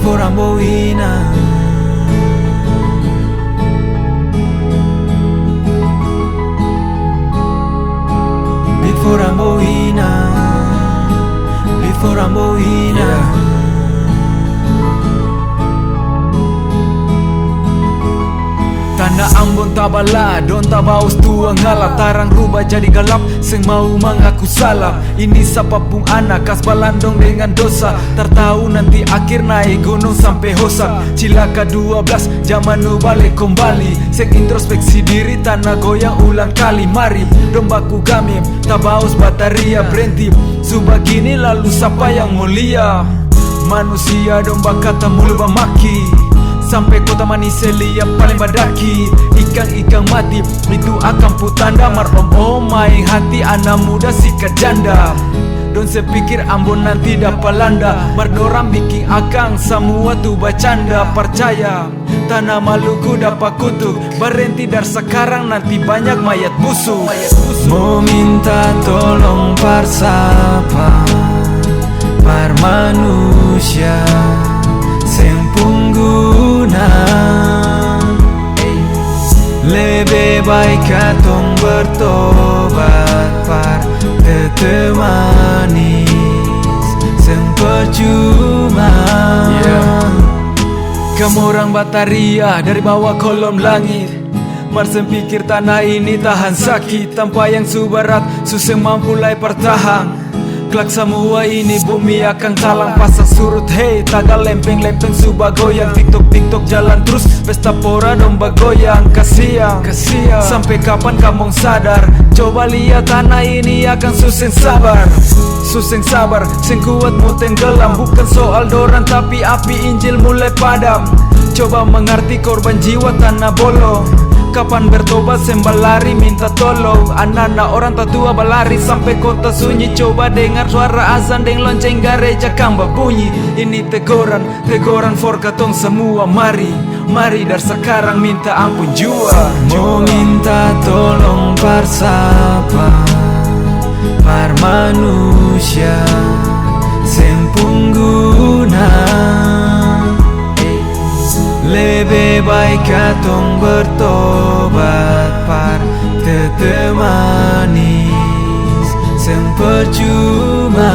before ambo ina. Before ambo ina, before ambo ina. Tanah Ambon tabala, don tabaus tua ngalah. Tarang rubah jadi galap, seng mau mengaku salah. Ini sapapung anak kas balandong dengan dosa. Tertahu nanti akhir naik gunung sampai hosak. Cilaka 12, zaman nu balik kembali. Seng introspeksi diri, tanah goyang ulang kali. Mari, dombaku kami, tabaus bataria berhenti. Subagini lalu siapa yang mulia? Manusia domba kata mulu maki. Sampai kota Maniselia paling badaki. Ikan-ikan mati itu akan putanda. Marom main hati anak muda sikat janda. Don sepikir Ambon nanti dapat landa. Mardoram bikin akang semua tu bercanda. Percaya tanah Maluku dapat kutuk. Berhenti dari sekarang nanti banyak mayat busuk. Mau minta tolong parsapa par manusia sempungguna. Lebih baik katong bertobat par tetemanis sempercuma. Kamu orang Bataria dari bawah kolom langit. Marsen pikir tanah ini tahan sakit. Tanpa yang subarat susah mampu lai pertahan. Kelak semua ini bumi akan kalang. Pasang surut hey, tagal lempeng-lempeng subah goyang. Tiktok jalan terus, pesta pora domba goyang. Kasihan, sampai kapan kamu sadar? Coba lihat tanah ini akan susah sabar. Susah sabar, sing kuat mau tenggelam. Bukan soal doran tapi api Injil mulai padam. Coba mengerti korban jiwa tanah bolong. Kapan bertobat sembah lari minta tolong. Anak-anak orang tatua berlari sampai kota sunyi. Coba dengar suara azan deng lonceng gereja kamba bunyi. Ini teguran for katong semua. Mari dari sekarang minta ampun jua. Mau minta tolong parsapa par manusia sempungguna. Lebih baik katong bertobat par tetemanis sempercuma.